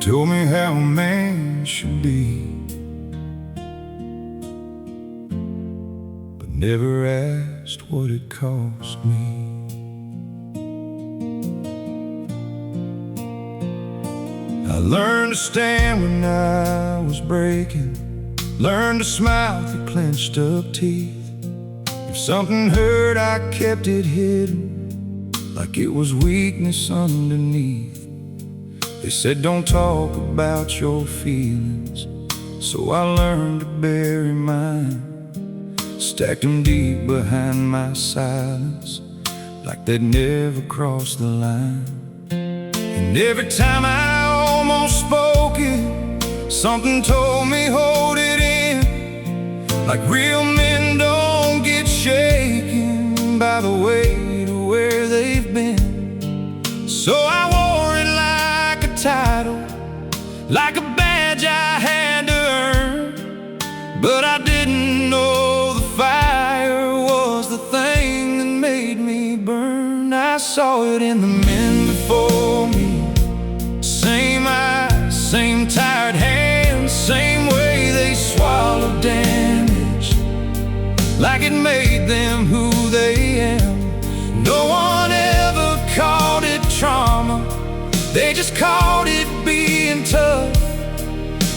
told me how a man should be, but never asked what it cost me. I learned to stand when I was breaking, learned to smile through clenched up teeth. If something hurt, I kept it hidden, like it was weakness underneath. They said don't talk about your feelings, so I learned to bury mine. Stacked them deep behind my silence, like they'd never crossed the line. And every time I almost spoke it, something told me hold it in. Like real men don't get shaken by the weight of where they've been. So I wore it like a title, like a badge I had to earn. But I didn't know the fire was the thing that made me burn. I saw it in the men before me, same eyes, same tired hands, same way they swallowed damage, like it made them who they am. No one ever called it trauma, they just called it being tough.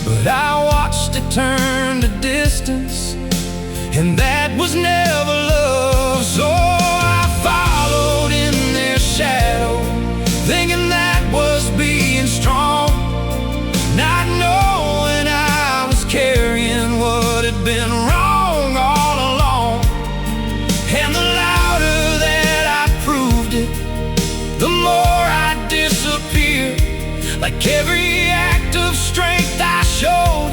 But I watched it turn to distance, and that was never love. So I followed in their shadow, thinking that was being strong, not knowing I was carrying what had been wrong all along. And the louder that I proved it, the more I disappeared. Like every act of strength I showed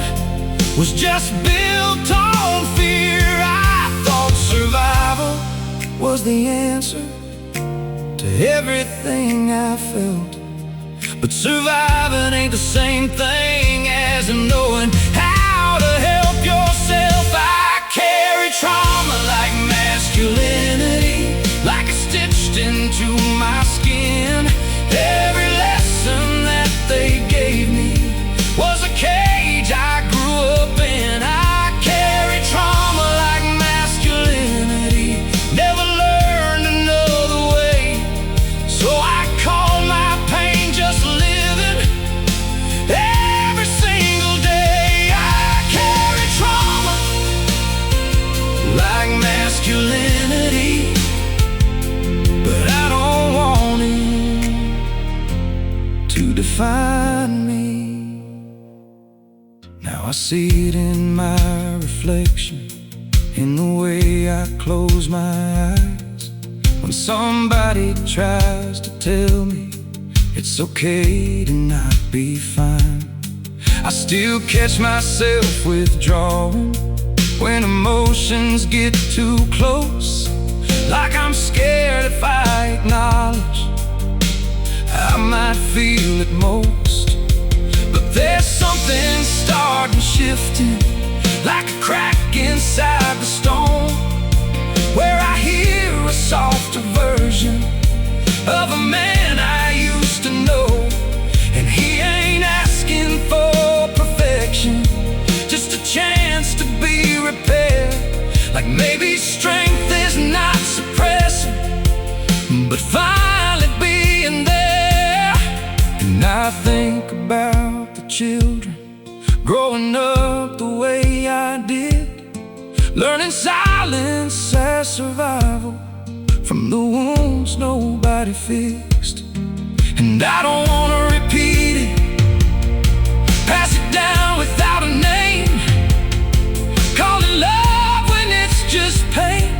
was just built on fear. I thought survival was the answer to everything I felt, but surviving ain't the same thing as knowing how to help yourself. I carry trauma like masculinity, like it's stitched into my skin. Every lesson that they gave me was a cage I grew up in. I carry trauma like masculinity, never learned another way. So I call my pain just living every single day. I carry trauma like masculinity, but I don't want it to define me. Now I see it in my reflection, in the way I close my eyes, when somebody tries to tell me it's okay to not be fine. I still catch myself withdrawing when emotions get too close, like I'm scared if I acknowledge I might feel it most. But there's something starting shifting, like a crack inside the stone, where I hear a softer version of a man I used to know. And he ain't asking for perfection, just a chance to be repaired. Like maybe strength is not suppressing, but finally being there. And I think about the children growing up the way I did, learning silence as survival from the wounds nobody fixed. And I don't wanna repeat it, pass it down without a name, call it love when it's just pain,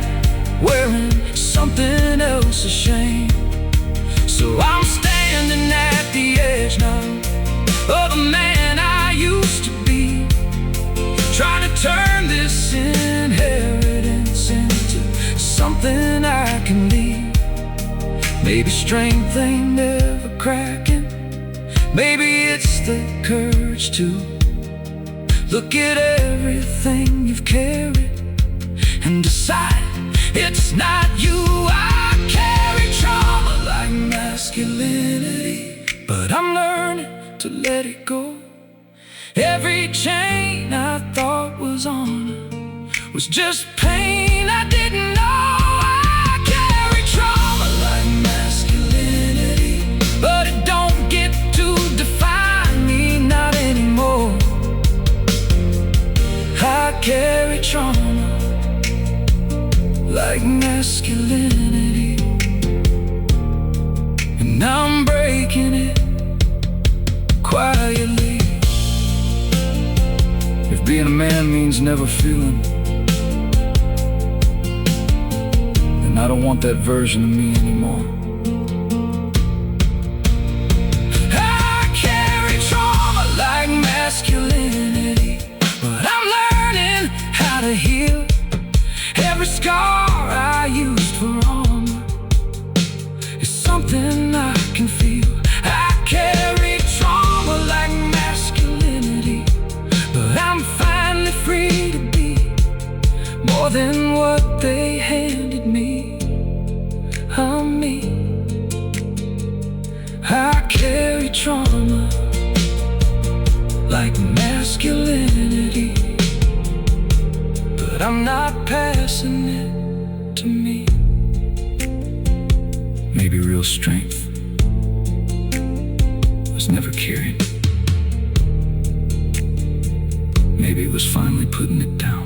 wearing something else's shame. So I'm standing at the edge now of the man I used to be, trying to turn this inheritance into something I can leave. Maybe strength ain't never cracking, maybe it's the courage to look at everything you've carried and decide it's not you. I carry trauma like masculinity, but I'm learning to let it go. was just pain I didn't know. I carry trauma like masculinity, but it don't get to define me, not anymore. I carry trauma like masculinity, and I'm breaking it quietly. If being a man means never feeling, then I don't want that version of me anymore. I carry trauma like masculinity, but I'm learning how to heal. Every scar I used for armor is something I can feel. I carry trauma like masculinity, but I'm finally free to be more than what they handed me. I'm me. I carry trauma like masculinity, but I'm not passing it to me. Maybe real strength was never carried. Maybe it was finally putting it down.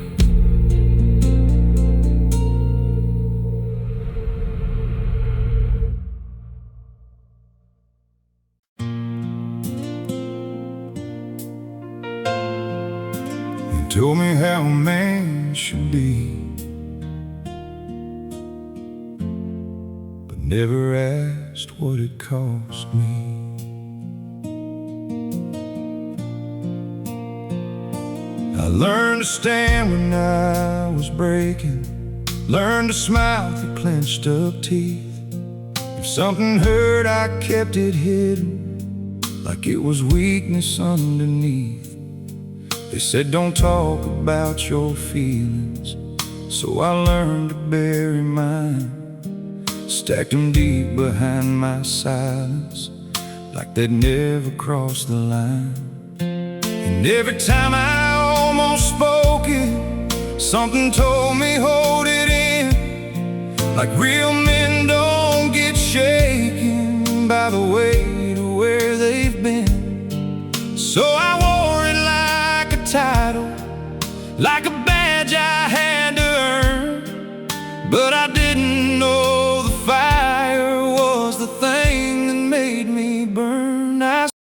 You told me how a man should be, but never asked what it cost me. I learned to stand when I was breaking, learned to smile through clenched up teeth. If something hurt, I kept it hidden, like it was weakness underneath. They said don't talk about your feelings, so I learned to bury mine. Stacked them deep behind my silence, like they'd never crossed the line. And every time I almost spoke it, something told me hold it in. Like real men don't get shaken by the weight of where they've been. So I wore it like a title, like a badge I had to earn. But I didn't know the fire was the thing that made me burn.